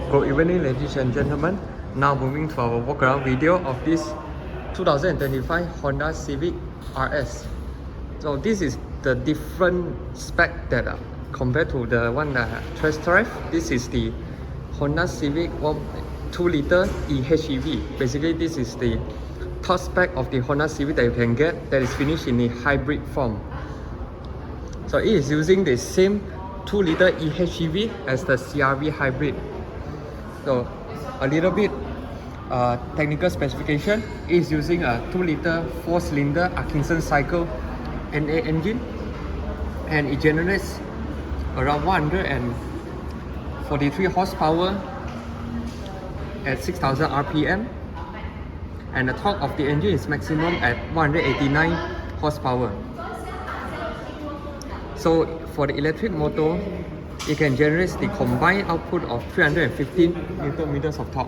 Good evening, ladies and gentlemen. Now moving to our walk around video of this 2025 Honda Civic RS. So this is the different spec that compared to the one that test drive. This is the Honda Civic 2-liter HEV. Basically, this is the top spec of the Honda Civic that you can get that is finished in the hybrid form. So it is using the same 2-liter HEV as the CR-V hybrid. So a little bit technical specification is using a 2-liter 4-cylinder Atkinson cycle NA engine, and it generates around 143 horsepower at 6,000 RPM, and the torque of the engine is maximum at 189 horsepower. So for the electric motor, it can generate the combined output of 315 Newton meters of torque.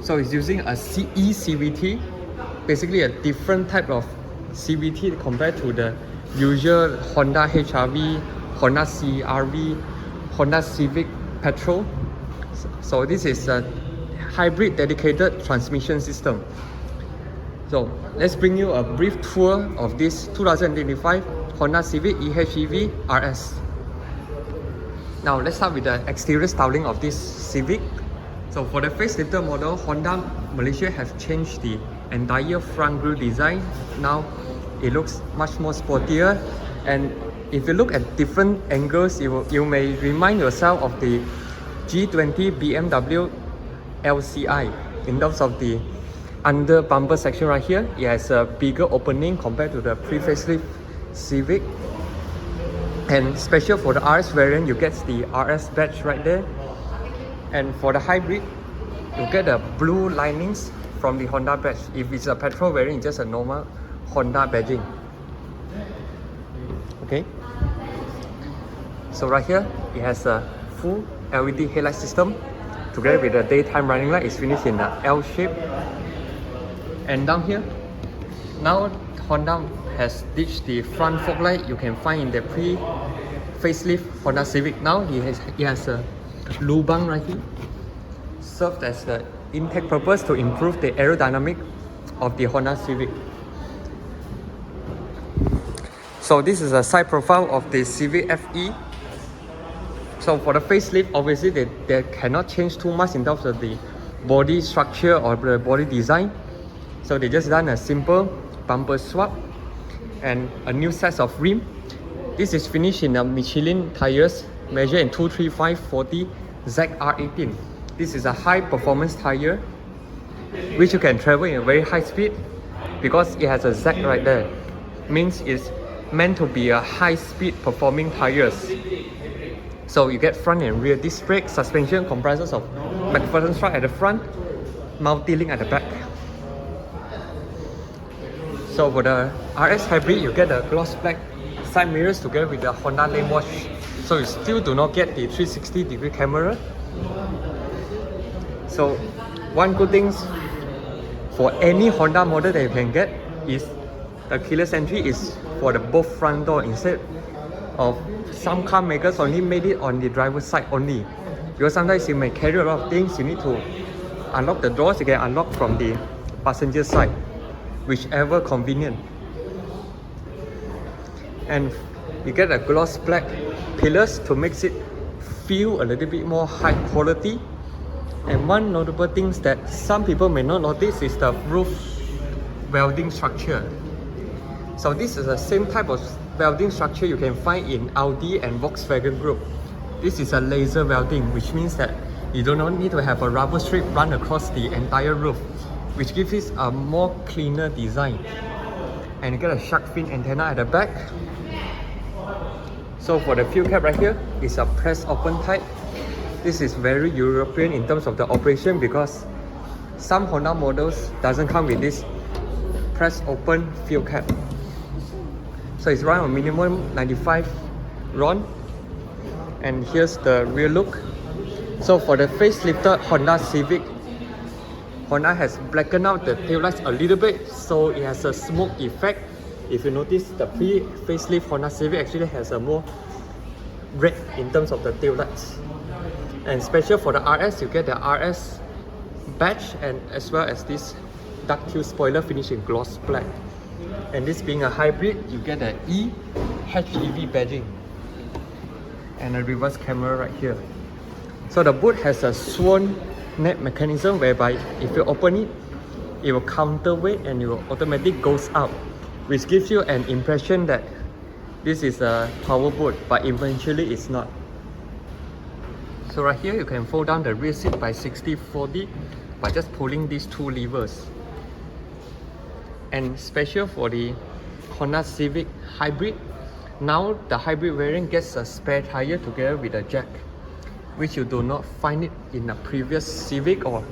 So it's using a CVT, basically a different type of CVT compared to the usual Honda HRV, Honda CRV, Honda Civic petrol. So this is a hybrid dedicated transmission system. So let's bring you a brief tour of this 2025 Honda Civic HEV RS. Now let's start with the exterior styling of this Civic. So for the facelifted model, Honda Malaysia has changed the entire front grille design. Now it looks much more sportier, and if you look at different angles, you may remind yourself of the G20 BMW LCI in terms of the under bumper section right here. It has a bigger opening compared to the pre-facelift Civic. And special for the RS variant, you get the RS badge right there. And for the hybrid, you get the blue linings from the Honda badge. If it's a petrol variant, it's just a normal Honda badging. Okay. So right here, it has a full LED headlight system together with the daytime running light. It's finished in the L shape. And down here, now Honda has ditched the front fog light you can find in the pre-facelift Honda Civic. Now it has a lubang right here, served as the intake purpose to improve the aerodynamic of the Honda Civic. So this is a side profile of the Civic FE. So for the facelift, obviously they cannot change too much in terms of the body structure or the body design. So they just done a simple bumper swap and a new set of rim. This is finished in the Michelin tires, measured in 235/40 ZR18. This is a high performance tire which you can travel in a very high speed because it has a Z right there. Means it's meant to be a high speed performing tires. So you get front and rear disc brake, suspension comprises of McPherson strut at the front, multi-link at the back. So for the RS Hybrid, you get the gloss black side mirrors together with the Honda lane watch. So you still do not get the 360-degree camera. So one good thing for any Honda model that you can get is the keyless entry is for the both front door instead of some car makers only made it on the driver's side only. Because sometimes you may carry a lot of things, you need to unlock the doors, you can unlock from the passenger side, whichever convenient. And you get a gloss black pillars to make it feel a little bit more high quality. And one notable thing that some people may not notice is the roof welding structure. So this is the same type of welding structure you can find in Audi and Volkswagen Group. This is a laser welding, which means that you do not need to have a rubber strip run across the entire roof, which gives it a more cleaner design. And you get a shark fin antenna at the back. So for the fuel cap right here, it's a press open type. This is very European in terms of the operation because some Honda models doesn't come with this press open fuel cap. So it's run on minimum 95 RON. And here's the rear look. So for the facelifted Honda Civic, Honda has blackened out the taillights a little bit, so it has a smoke effect. If you notice, the pre-facelift Honda Civic actually has a more red in terms of the taillights. And special for the RS, you get the RS badge and as well as this dark teal spoiler finished in gloss black. And this being a hybrid, you get the HEV badging and a reverse camera right here. So the boot has a swan neck mechanism whereby if you open it, it will counterweight and it will automatically goes up, which gives you an impression that this is a power boot, but eventually it's not. So right here you can fold down the rear seat by 60/40 by just pulling these two levers. And special for the Honda Civic hybrid, now the hybrid variant gets a spare tire together with a jack, which you do not find it in a previous Civic or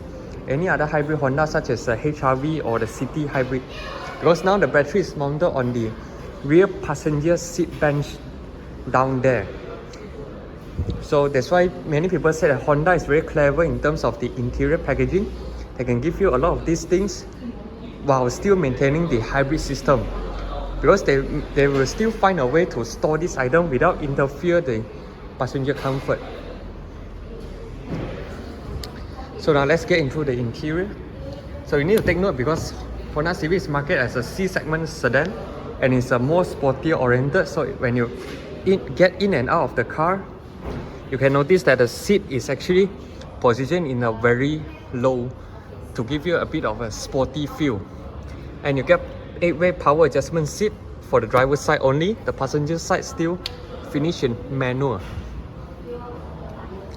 any other hybrid Honda such as the HEV or the City hybrid, because now the battery is mounted on the rear passenger seat bench down there. So that's why many people say that Honda is very clever in terms of the interior packaging. They can give you a lot of these things while still maintaining the hybrid system, because they will still find a way to store this item without interfere the passenger comfort. So now let's get into the interior. So you need to take note because Honda Civic is marketed as a C-segment sedan and it's a more sportier oriented. So when you get in and out of the car, you can notice that the seat is actually positioned in a very low to give you a bit of a sporty feel. And you get 8-way power adjustment seat for the driver's side only. The passenger side still finished in manual.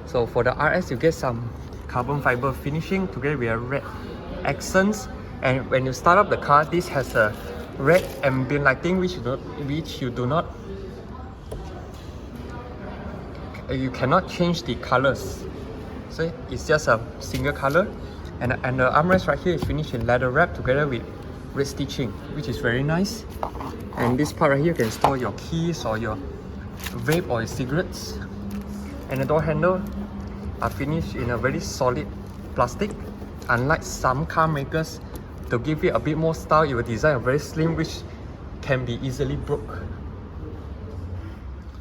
So for the RS, you get some carbon fiber finishing together with a red accents. And when you start up the car, this has a red ambient lighting which you do not you cannot change the colors, so it's just a single color. And the armrest right here is finished in leather wrap together with red stitching, which is very nice. And this part right here, you can store your keys or your vape or your cigarettes. And the door handle are finished in a very solid plastic, unlike some car makers. To give it a bit more style, you will design a very slim which can be easily broke.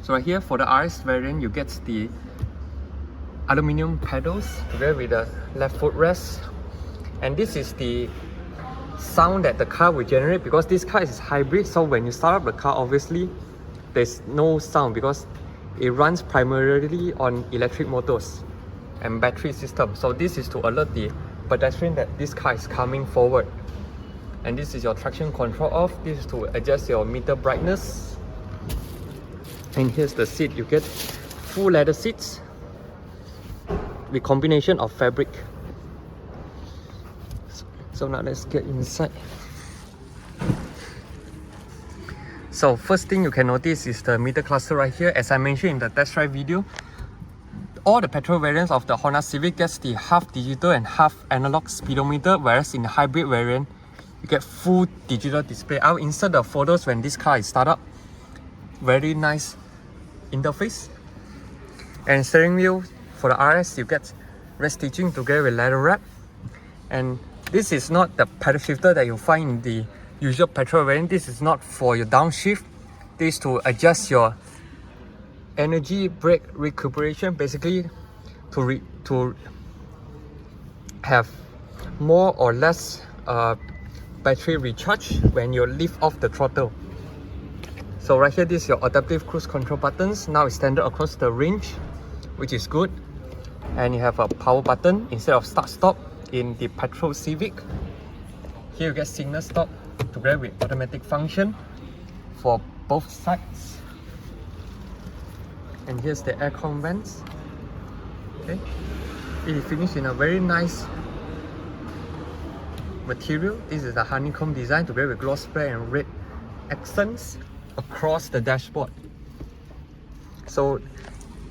So right here for the RS variant, you get the aluminium pedals together with the left footrest. And this is the sound that the car will generate, because this car is hybrid. So when you start up the car, obviously there's no sound because it runs primarily on electric motors and battery system. So this is to alert the pedestrian that this car is coming forward. And this is your traction control off. This is to adjust your meter brightness. And here's the seat. You get full leather seats with combination of fabric. So now let's get inside. So first thing you can notice is the meter cluster right here. As I mentioned in the test drive video, all the petrol variants of the Honda Civic gets the half digital and half analog speedometer, whereas in the hybrid variant you get full digital display. I'll insert the photos when this car is started up. Very nice interface. And steering wheel for the RS, you get red stitching together with leather wrap. And this is not the pedal shifter that you find in the usual petrol variant. This is not for your downshift. This is to adjust your energy brake recuperation, basically to have more or less battery recharge when you lift off the throttle. So right here, this is your adaptive cruise control buttons. Now it's standard across the range, which is good. And you have a power button instead of start stop in the petrol Civic. Here you get signal stop together with automatic function for both sides. And here's the aircon vents. Okay, it is finished in a very nice material. This is the honeycomb design together with gloss black and red accents across the dashboard. So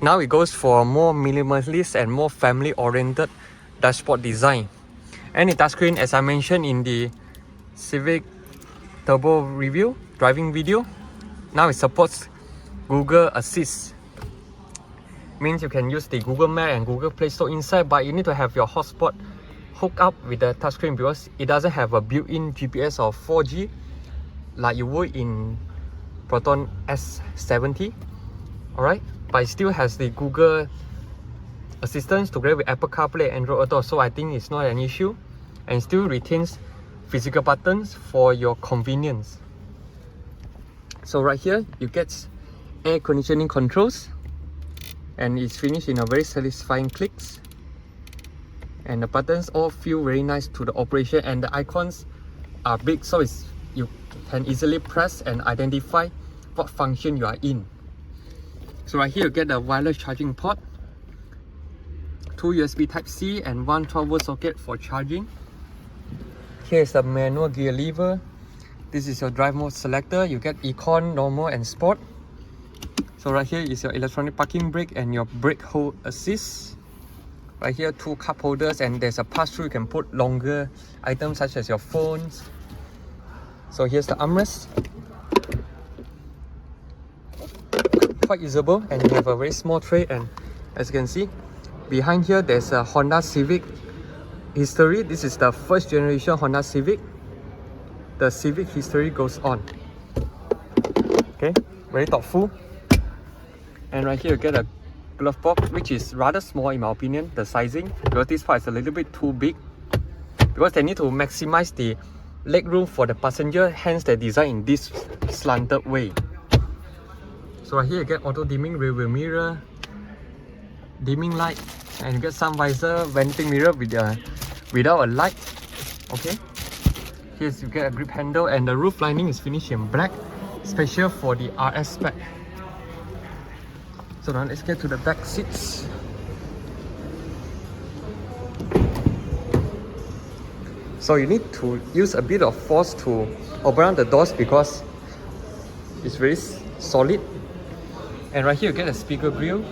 now it goes for a more minimalist and more family oriented dashboard design. And the touchscreen, as I mentioned in the Civic Turbo review driving video, now it supports Google Assist. Means you can use the Google Map and Google Play Store inside, but you need to have your hotspot hooked up with the touchscreen because it doesn't have a built-in GPS or 4G like you would in Proton S70. Alright, but it still has the Google assistance together with Apple CarPlay and Android Auto, so I think it's not an issue, and still retains physical buttons for your convenience. So right here you get air conditioning controls, and it's finished in a very satisfying clicks, and the buttons all feel very nice to the operation, and the icons are big, so you can easily press and identify what function you are in. So right here you get a wireless charging port, 2 USB Type-C and 1 12-volt socket for charging. Here is the manual gear lever. This is your drive mode selector. You get Econ, Normal and Sport. So right here is your electronic parking brake and your brake hold assist. Right here 2 cup holders, and there's a pass-through. You can put longer items such as your phones. So here's the armrest. Quite usable, and you have a very small tray, and as you can see behind here there's a Honda Civic history. This is the first generation Honda Civic. The Civic history goes on. Okay, very thoughtful. And right here you get a glove box, which is rather small in my opinion, the sizing, because this part is a little bit too big, because they need to maximize the leg room for the passenger, hence they design in this slanted way. So right here you get auto dimming rear view mirror, dimming light, and you get sun visor, venting mirror without a light. Okay, here you get a grip handle, and the roof lining is finished in black, special for the RS spec. So now let's get to the back seats. So you need to use a bit of force to open the doors because it's very solid. And right here you get a speaker grille,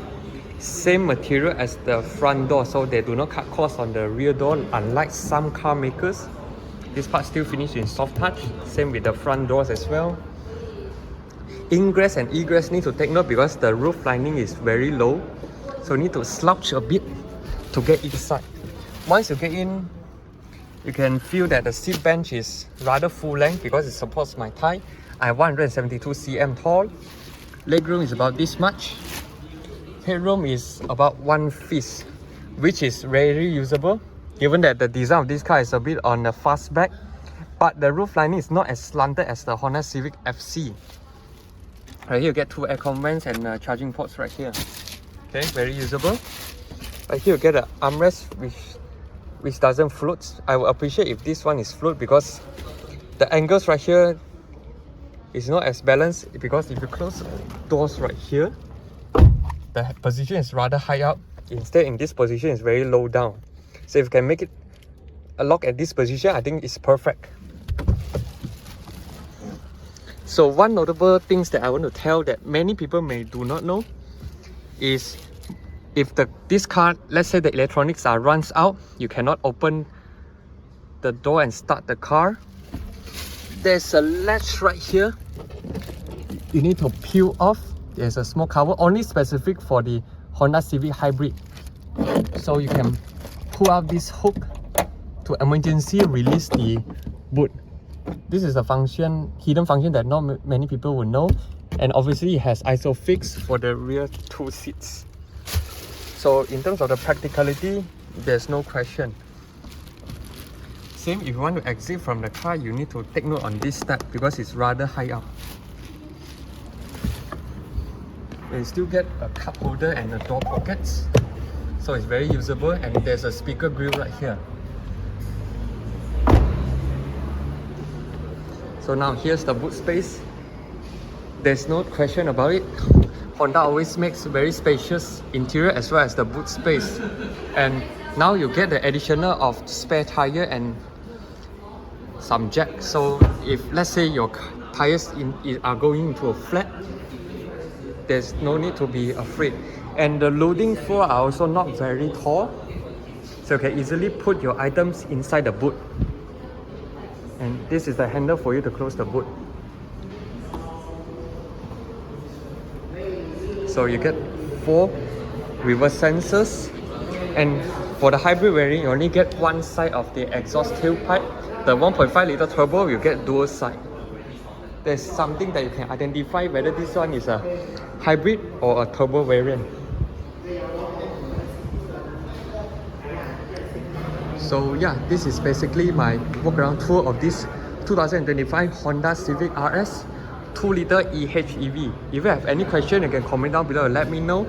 same material as the front door, so they do not cut costs on the rear door, unlike some car makers. This part still finished in soft touch, same with the front doors as well. Ingress and egress need to take note because the roof lining is very low, so you need to slouch a bit to get inside. Once you get in, you can feel that the seat bench is rather full length because it supports my thigh. I have 172 cm tall. Legroom is about this much. Headroom is about 1 fist, which is very usable given that the design of this car is a bit on the fastback, but the roof lining is not as slanted as the Honda Civic FC. Right here you get 2 aircon vents and charging ports right here. Okay, very usable. Right here you get an armrest which doesn't float. I would appreciate if this one is float because the angles right here is not as balanced, because if you close doors right here, the position is rather high up. Instead in this position is very low down. So if you can make it a lock at this position, I think it's perfect. So one notable things that I want to tell that many people may do not know is if this car, let's say the electronics runs out, you cannot open the door and start the car. There's a latch right here. You need to peel off. There's a small cover only specific for the Honda Civic Hybrid. So you can pull out this hook to emergency release the boot. This is a hidden function that not many people will know, and obviously it has ISOFIX for the rear 2 seats. So in terms of the practicality, there's no question. Same, if you want to exit from the car, you need to take note on this step because it's rather high up. You still get a cup holder and the door pockets, so it's very usable, and there's a speaker grille right here. So now here's the boot space. There's no question about it. Honda always makes very spacious interior as well as the boot space. And now you get the additional of spare tire and some jack. So if let's say your tires are going into a flat, there's no need to be afraid. And the loading floor are also not very tall, so you can easily put your items inside the boot. And this is the handle for you to close the boot. So you get 4 reverse sensors, and for the hybrid variant you only get one side of the exhaust tailpipe. The 1.5 liter turbo you get dual side. There's something that you can identify whether this one is a hybrid or a turbo variant. So yeah, this is basically my walk around tour of this 2025 Honda Civic RS 2-liter EHEV. If you have any question, you can comment down below and let me know.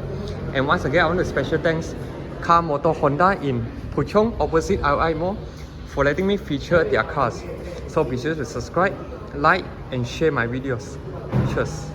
And once again, I want to special thanks Car Motor Honda in Puchong opposite RI Mall for letting me feature their cars. So be sure to subscribe, like and share my videos. Cheers.